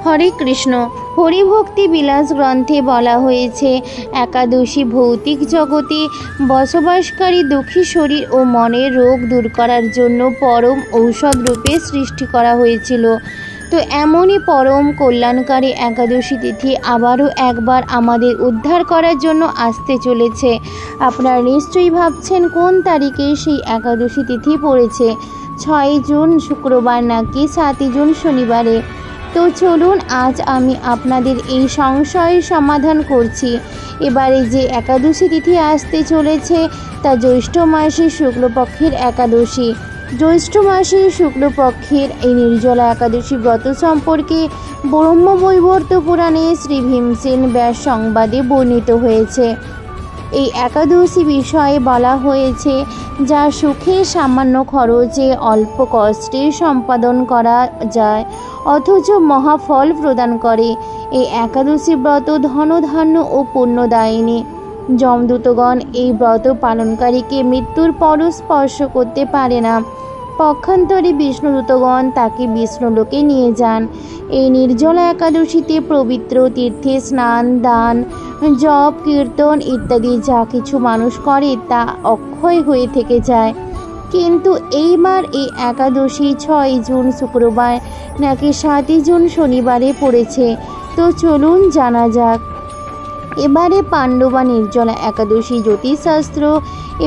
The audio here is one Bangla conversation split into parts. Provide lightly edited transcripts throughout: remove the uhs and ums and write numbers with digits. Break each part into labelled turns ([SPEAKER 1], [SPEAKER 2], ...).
[SPEAKER 1] হরে কৃষ্ণ। হরিভক্তি বিলাস গ্রন্থে বলা হয়েছে, একাদশী ভৌতিক জগতে বসবাসকারী দুঃখী শরীর ও মনের রোগ দূর করার জন্য পরম ঔষধ রূপে সৃষ্টি করা হয়েছিল। তো এমনই পরম কল্যাণকারী একাদশী তিথি আবারও একবার আমাদের উদ্ধার করার জন্য আসতে চলেছে। আপনারা নিশ্চয়ই ভাবছেন কোন তারিখে সেই একাদশী তিথি পড়েছে, 6 জুন শুক্রবার নাকি 7 জুন শনিবারে। তো চলুন আজ আমি আপনাদের এই সংশয়ের সমাধান করছি। এবারে যে একাদশী তিথি আসতে চলেছে তা জ্যৈষ্ঠ মাসের শুক্লপক্ষের একাদশী। জ্যৈষ্ঠ মাসের শুক্লপক্ষের এই নির্জলা একাদশী ব্রত সম্পর্কে ব্রহ্মবৈবর্ত পুরাণে শ্রী ভীমসেন ব্যাস সংবাদে বর্ণিত হয়েছে। এই একাদশী বিষয়ে বলা হয়েছে, যা সুখে সামান্য খরচে অল্প কষ্টে সম্পাদন করা যায় অথচ মহাফল প্রদান করে। এই একাদশী ব্রত ধনধান্য ও পুণ্যদায়িনী। যমদূতগণ এই ব্রত পালনকারীকে মৃত্যুর পরও স্পর্শ করতে পারে না। পক্ষান্তরে বিষ্ণুদূতগণ তাকে বিষ্ণুলোকে নিয়ে যান। এই নির্জলা একাদশীতে পবিত্র তীর্থে স্নান, দান, জপ, কীর্তন ইত্যাদি যা কিছু মানুষ করে তা অক্ষয় হয়ে থেকে যায়। কিন্তু এইবার এই একাদশী 6 জুন শুক্রবার নাকি 7 জুন শনিবারে পড়েছে। তো চলুন জানা যাক। এবারে পাণ্ডবা নির্জলা একাদশী জ্যোতিষশাস্ত্র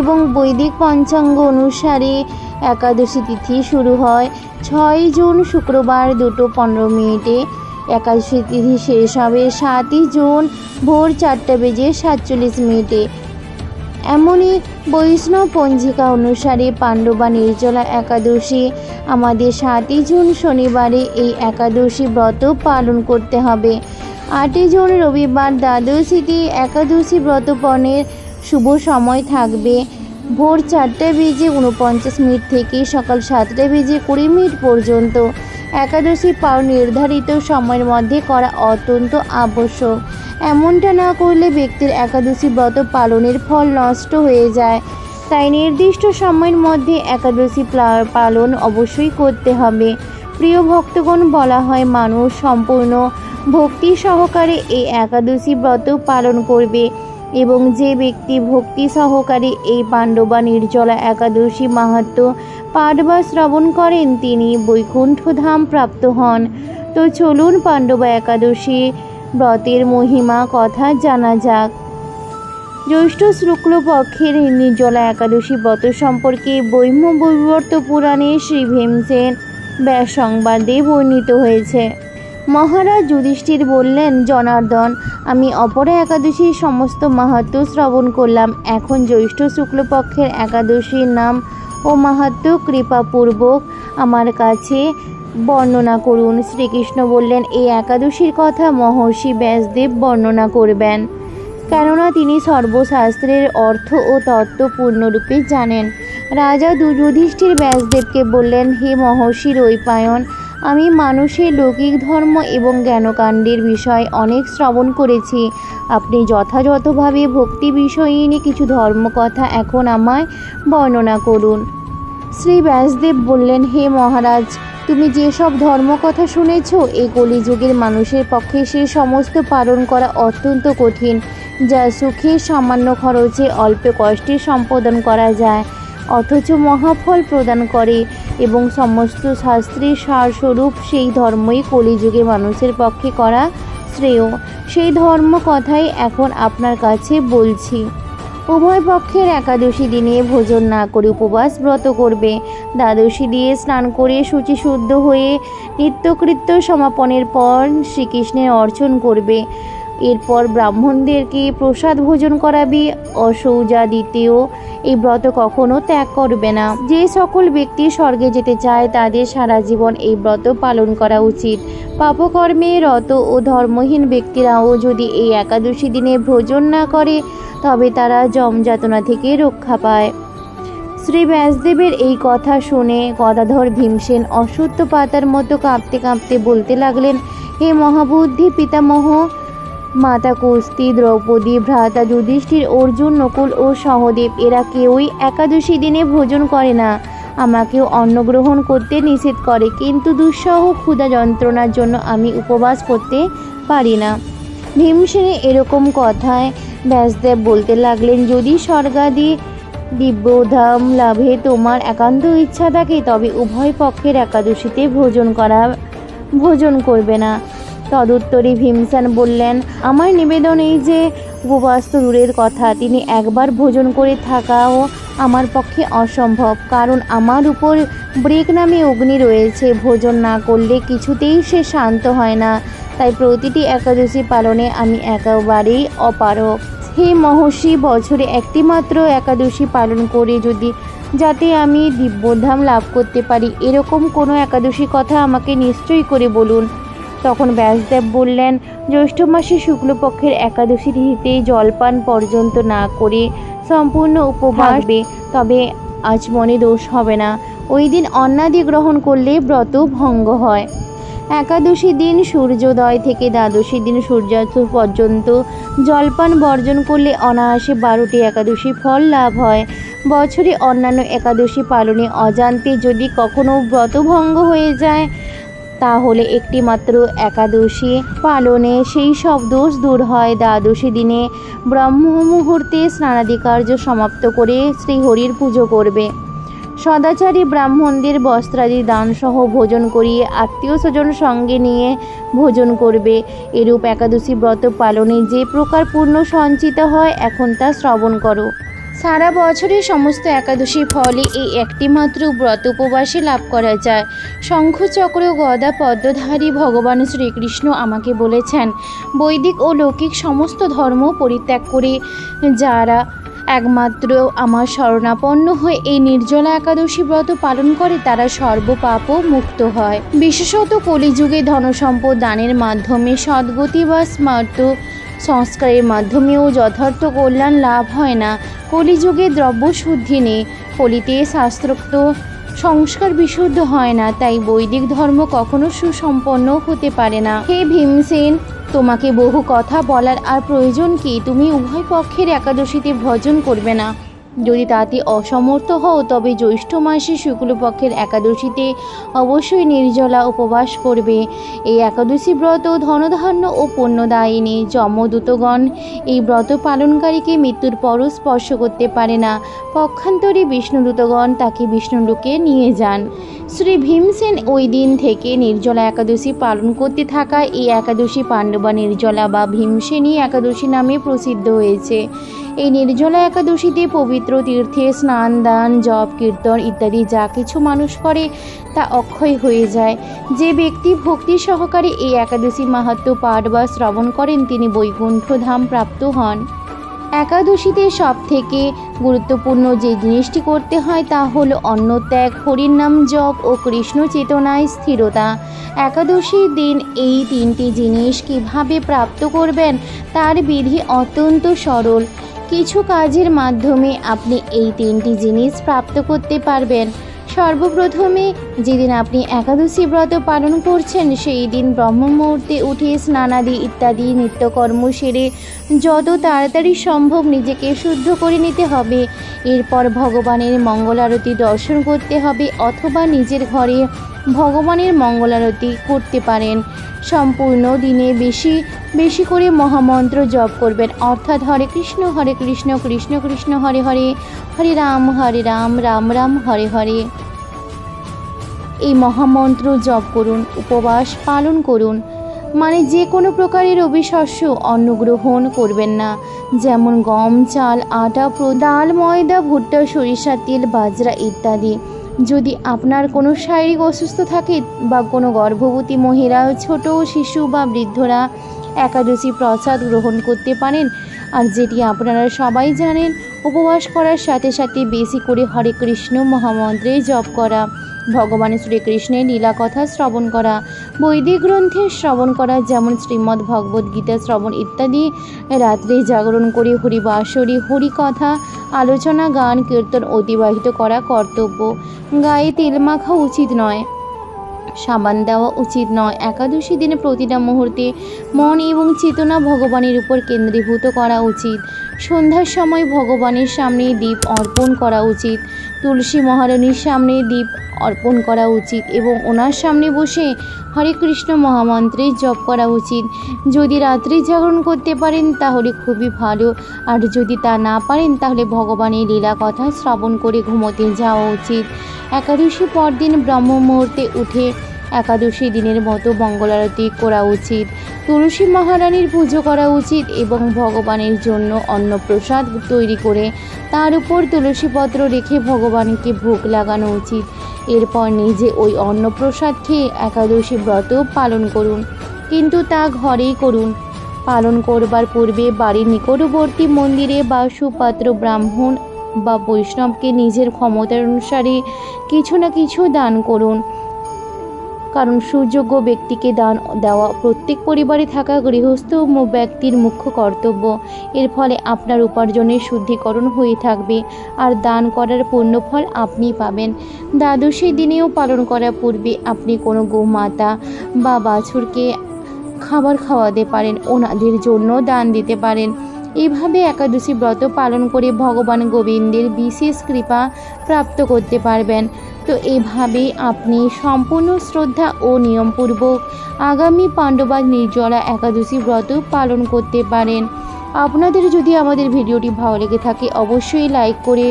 [SPEAKER 1] এবং বৈদিক পঞ্চাঙ্গ অনুসারে একাদশী তিথি শুরু হয় 6 জুন শুক্রবার 2:15 একাদশী তিথি শেষ হবে 7 জুন ভোর 4:47। এমনই বৈষ্ণব পঞ্জিকা অনুসারে পাণ্ডবা নির্জলা একাদশী আমাদের 7 জুন শনিবারে এই একাদশী ব্রত পালন করতে হবে। 8 জুন রবিবার দ্বাদশীতে একাদশী ব্রত পালনের শুভ সময় থাকবে ভোর 4:49 থেকে সকাল 7:20 পর্যন্ত। একাদশী পালন নির্ধারিত সময়ের মধ্যে করা অত্যন্ত আবশ্যক। এমনটা না করলে ব্যক্তির একাদশী ব্রত পালনের ফল নষ্ট হয়ে যায়। তাই নির্দিষ্ট সময়ের মধ্যে একাদশী পালন অবশ্যই করতে হবে। প্রিয় ভক্তগণ, বলা হয় মানুষ সম্পূর্ণ ভক্তি সহকারে এই একাদশী ব্রত পালন করবে এবং যে ব্যক্তি ভক্তি সহকারে এই পাণ্ডবা নির্জলা একাদশী মাহাত্ম্য পাঠ বা শ্রবণ করেন তিনি বৈকুণ্ঠ ধাম প্রাপ্ত হন। তো চলুন পাণ্ডবা একাদশী ব্রতের মহিমা কথা জানা যাক। জ্যৈষ্ঠ শুক্লপক্ষের নির্জলা একাদশী ব্রত সম্পর্কে ব্রহ্মবৈবর্ত পুরাণে শ্রী ভীমসেন ব্যাস সংবাদে বর্ণিত হয়েছে। মহারাজ যুধিষ্ঠির বললেন, জনার্দন, আমি অপরা একাদশীর সমস্ত মাহাত্ম্য শ্রবণ করলাম। এখন জ্যৈষ্ঠ শুক্লপক্ষের একাদশীর নাম ও মাহাত্ম্য কৃপাপূর্বক আমার কাছে বর্ণনা করুন। শ্রীকৃষ্ণ বললেন, এই একাদশীর কথা মহর্ষি ব্যাসদেব বর্ণনা করবেন, কেননা তিনি সর্বশাস্ত্রের অর্থ ও তত্ত্ব পূর্ণরূপে জানেন। রাজা যুধিষ্ঠির ব্যাসদেবকে বললেন, হে মহর্ষি দ্বৈপায়ন, আমি মানুষের লৌকিক ধর্ম এবং জ্ঞানকাণ্ডের বিষয় অনেক শ্রবণ করেছি। আপনি যথাযথভাবে ভক্তি বিষয়িনী কিছু ধর্মকথা এখন আমায় বর্ণনা করুন। শ্রী ব্যাসদেব বললেন, হে মহারাজ, তুমি যেসব ধর্মকথা শুনেছ এই কলিযুগের মানুষের পক্ষে সে সমস্ত পালন করা অত্যন্ত কঠিন, যা সুখে সামান্য খরচে অল্প কষ্টে সম্পাদন করা যায় অথচ মহাফল প্রদান করে এবং সমস্ত শাস্ত্রের সারস্বরূপ সেই ধর্মই কলিযুগে মানুষের পক্ষে করা শ্রেয়। সেই ধর্ম কথাই এখন আপনার কাছে বলছি। উভয় পক্ষের একাদশী দিনে ভোজন না করে উপবাস ব্রত করবে। দ্বাদশী দিয়ে স্নান করে শুচিশুদ্ধ হয়ে নিত্যকৃত্য সমাপনের পর শ্রীকৃষ্ণের অর্চন করবে। এরপর ব্রাহ্মণদেরকে প্রসাদ ভোজন করাবে। অসৌজা দ্বিতীয় এই ব্রত কখনো ত্যাগ করবে না। যে সকল ব্যক্তি স্বর্গে যেতে চায় তাদের সারা জীবন এই ব্রত পালন করা উচিত। পাপকর্মে রত ও ধর্মহীন ব্যক্তিরাও যদি এই একাদশী দিনে ভোজন না করে তবে তারা যমযাতনা থেকে রক্ষা পায়। শ্রী ব্যাসদেবের এই কথা শুনে গদাধর ভীমসেন অশ্বত্থ পাতার মতো কাঁপতে কাঁপতে বলতে লাগলেন, হে মহাবুদ্ধি পিতামহ, মাতা কুস্তি, দ্রৌপদী, ভ্রাতা যুধিষ্ঠির, অর্জুন, নকুল ও সহদেব এরা কেউই একাদশী দিনে ভোজন করে না। আমাকেও অন্ন গ্রহণ করতে নিষেধ করে, কিন্তু দুঃসহ ক্ষুধা যন্ত্রণার জন্য আমি উপবাস করতে পারি না। ভীমসেনের এরকম কথায় ব্যাসদেব বলতে লাগলেন, যদি স্বর্গাদি দিব্যধাম লাভে তোমার একান্ত ইচ্ছা থাকে তবে উভয় পক্ষের একাদশীতে ভোজন করবে না। তদুত্তরে ভীমসেন বললেন, আমার নিবেদন এই যে উপবাস তো দূরের কথা, তিনি একবার ভোজন করে থাকাও আমার পক্ষে অসম্ভব, কারণ আমার উপর ব্রেক নামে অগ্নি রয়েছে। ভোজন না করলে কিছুতেই সে শান্ত হয় না, তাই প্রতিটি একাদশী পালনে আমি একেবারেই অপারগ। হে মহর্ষি, বছরে একটি মাত্র একাদশী পালন করে যাতে আমি দিব্যধাম লাভ করতে পারি, এরকম কোনো একাদশী কথা আমাকে নিশ্চয় করে বলুন। তখন ব্যাসদেব বললেন, জ্যৈষ্ঠ মাসে শুক্লপক্ষের একাদশী তিথিতে জলপান পর্যন্ত না করে সম্পূর্ণ উপবাস, তবে আচমনে দোষ হবে না। ওই দিন অন্নাদি গ্রহণ করলে ব্রত ভঙ্গ হয়। একাদশী দিন সূর্যোদয় থেকে দ্বাদশী দিন সূর্যাস্ত পর্যন্ত জলপান বর্জন করলে অনায়াসে 12টি একাদশী ফল লাভ হয়। বছরে অন্যান্য একাদশী পালনে অজান্তে যদি কখনো ব্রতভঙ্গ হয়ে যায়, তাহলে একটি মাত্র একাদশী পালনে সেই সব দোষ দূর হয়। দ্বাদশী দিনে ব্রহ্ম মুহূর্তে স্নানাদি কার্য সমাপ্ত করে শ্রীহরির পুজো করবে। সদাচারী ব্রাহ্মণদের বস্ত্রাদি দানসহ ভোজন করিয়ে আত্মীয় স্বজন সঙ্গে নিয়ে ভোজন করবে। এরূপ একাদশী ব্রত পালনে যে প্রকার পুণ্য সঞ্চিত হয়, এখন তা শ্রবণ করো। সারা বছরের সমস্ত একাদশী ফলে এই একটি মাত্র ব্রত উপবাসে লাভ করা যায়। শঙ্খচক্র গদা পদ্মধারী ভগবান শ্রীকৃষ্ণ আমাকে বলেছেন, বৈদিক ও লৌকিক সমস্ত ধর্ম পরিত্যাগ করে যারা একমাত্র আমার শরণাপন্ন হয়ে এই নির্জলা একাদশী ব্রত পালন করে, তারা সর্বপাপ মুক্ত হয়। বিশেষত কলিযুগে ধনসম্পদ দানের মাধ্যমে সদ্গতি বা স্মার্ত সংস্কারের মাধ্যমেও যথার্থ কল্যাণ লাভ হয় না। কলিযুগে দ্রব্য শুদ্ধি নেই, কলিতে শাস্ত্রোক্ত সংস্কার বিশুদ্ধ হয় না, তাই বৈদিক ধর্ম কখনো সুসম্পন্ন হতে পারে না। হে ভীমসেন, তোমাকে বহু কথা বলার আর প্রয়োজন কি? তুমি উভয় পক্ষের একাদশীতে ভজন করবে না। যদি তাতে অসমর্থ হও তবে জ্যৈষ্ঠ মাসে শুক্লপক্ষের একাদশীতে অবশ্যই নির্জলা উপবাস করবে। এই একাদশী ব্রত ধনধান্য ও পুণ্যদায়িনী। যমদূতগণ এই ব্রত পালনকারীকে মৃত্যুর পরও স্পর্শ করতে পারে না। পক্ষান্তরে বিষ্ণুদূতগণ তাকে বিষ্ণুলোকে নিয়ে যান। শ্রী ভীমসেন ওই দিন থেকে নির্জলা একাদশী পালন করতে থাকায় এই একাদশী পাণ্ডবা নির্জলা বা ভীমসেনী একাদশী নামে প্রসিদ্ধ হয়েছে। এই নির্জলা একাদশীতে পবিত্র তীর্থে স্নান, দান, জপ, কীর্তন ইত্যাদি যা কিছু মানুষ করে তা অক্ষয় হয়ে যায়। যে ব্যক্তি ভক্তি সহকারে এই একাদশী মাহাত্ম্য পাঠ বা শ্রবণ করেন, তিনি বৈকুণ্ঠ ধাম প্রাপ্ত হন। একাদশীতে সব থেকে গুরুত্বপূর্ণ যে জিনিসটি করতে হয় তা হল অন্নত্যাগ, হরির নাম জপ ও কৃষ্ণ চেতনায় স্থিরতা। একাদশীর দিন এই তিনটি জিনিস কিভাবে প্রাপ্ত করবেন তার বিধি অত্যন্ত সরল। কিছু কাজের মাধ্যমে আপনি এই তিনটি জিনিস প্রাপ্ত করতে পারবেন। সর্বপ্রথমে যেদিন আপনি একাদশী ব্রত পালন করছেন, সেই দিন ব্রহ্ম মুহূর্তে উঠে স্নানাদি ইত্যাদি নিত্যকর্ম সেরে যত তাড়াতাড়ি সম্ভব নিজেকে শুদ্ধ করে নিতে হবে। এরপর ভগবানের মঙ্গলারতি দর্শন করতে হবে, অথবা নিজের ঘরে ভগবানের মঙ্গলারতি করতে পারেন। সম্পূর্ণ দিনে বেশি বেশি করে মহামন্ত্র জপ করবেন, অর্থাৎ হরে কৃষ্ণ কৃষ্ণ কৃষ্ণ হরে হরে, হরে রাম রাম রাম হরে হরে। এই মহামন্ত্র জপ করুন, উপবাস পালন করুন। মানে যে কোনো প্রকারের অবিশস্য অন্ন গ্রহণ করবেন না, যেমন গম, চাল, আটা, ডাল, ময়দা, ভুট্টা, সরিষার তেল, বাজরা ইত্যাদি। যদি আপনার কোনো শারীরিক অসুস্থ থাকে বা কোনো গর্ভবতী মহিলা, ছোট শিশু বা বৃদ্ধরা একাদশী প্রসাদ গ্রহণ করতে পারেন। আর যেটি আপনারা সবাই জানেন, উপবাস করার সাথে সাথে বেশি করে হরে কৃষ্ণ মহামন্ত্রে জপ করা, ভগবান শ্রীকৃষ্ণের লীলা কথা শ্রবণ করা, বৈদিক গ্রন্থের শ্রবণ করা, যেমন শ্রীমদ্ ভগবদ গীতা শ্রবণ ইত্যাদি। রাত্রে জাগরণ করে হরিবাসরী, হরিকথা আলোচনা, গান, কীর্তন অতিবাহিত করা কর্তব্য। গায়ে তেল মাখা উচিত নয়, সাবান দেওয়া উচিত নয়। একাদশী দিনে প্রতিটা মুহূর্তে মন এবং চেতনা ভগবানের উপর কেন্দ্রীভূত করা উচিত। সন্ধ্যার সময় ভগবানের সামনে দীপ অর্পণ করা উচিত। তুলসী মহারানীর সামনে দীপ অর্পণ করা উচিত এবং ওনার সামনে বসে হরে কৃষ্ণ মহামন্ত্রের জপ করা উচিত। যদি রাত্রি জাগরণ করতে পারেন তাহলে খুবই ভালো, আর যদি তা না পারেন তাহলে ভগবানের লীলা কথা শ্রবণ করে ঘুমোতে যাওয়া উচিত। একাদশী পরদিন ব্রহ্ম মুহূর্তে উঠে একাদশী দিনের মতো মঙ্গল আরতি করা উচিত, তুলসী মহারানীর পুজো করা উচিত এবং ভগবানের জন্য অন্নপ্রসাদ তৈরি করে তার উপর তুলসীপত্র রেখে ভগবানকে ভোগ লাগানো উচিত। এরপর নিজে ওই অন্নপ্রসাদ খেয়ে একাদশী ব্রত পালন করুন, কিন্তু তা ঘরেই করুন। পালন করবার পূর্বে বাড়ির নিকটবর্তী মন্দিরে বা সুপাত্র ব্রাহ্মণ বা বৈষ্ণবকে নিজের ক্ষমতার অনুসারে কিছু না কিছু দান করুন, কারণ সুযোগ্য ব্যক্তিকে দান দেওয়া প্রত্যেক পরিবারে থাকা গৃহস্থ ব্যক্তির মুখ্য কর্তব্য। এর ফলে আপনার উপার্জনের শুদ্ধিকরণ হয়ে থাকবে আর দান করার পুণ্যফল আপনি পাবেন। দ্বাদশী দিনেও পালন করার পূর্বে আপনি কোনো গোমাতা বা বাছুরকে খাবার খাওয়াতে পারেন, ওনাদের জন্য দান দিতে পারেন। এইভাবে একাদশী ব্রত পালন করে ভগবান গোবিন্দের বিশেষ কৃপা প্রাপ্ত করতে পারবেন। তো এভাবেই আপনি সম্পূর্ণ শ্রদ্ধা ও নিয়মপূর্বক আগামী পাণ্ডবা নির্জলা একাদশী ব্রত পালন করতে পারেন। আপনাদের যদি আমাদের ভিডিওটি ভালো লেগে থাকে অবশ্যই লাইক করে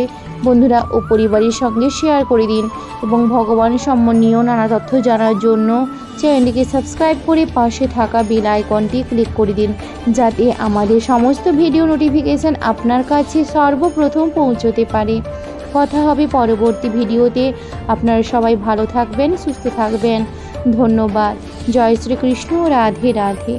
[SPEAKER 1] বন্ধুরা ও পরিবারের সঙ্গে শেয়ার করে দিন এবং ভগবান সম্বন্ধীয় নানা তথ্য জানার জন্য চ্যানেলটিকে সাবস্ক্রাইব করে পাশে থাকা বেল আইকনটি ক্লিক করে দিন, যাতে আমাদের সমস্ত ভিডিও নোটিফিকেশান আপনার কাছে সর্বপ্রথম পৌঁছতে পারে। কথা হবে পরবর্তী ভিডিওতে। আপনারা সবাই ভালো থাকবেন, সুস্থ থাকবেন। ধন্যবাদ। জয় শ্রীকৃষ্ণ। রাধে রাধে।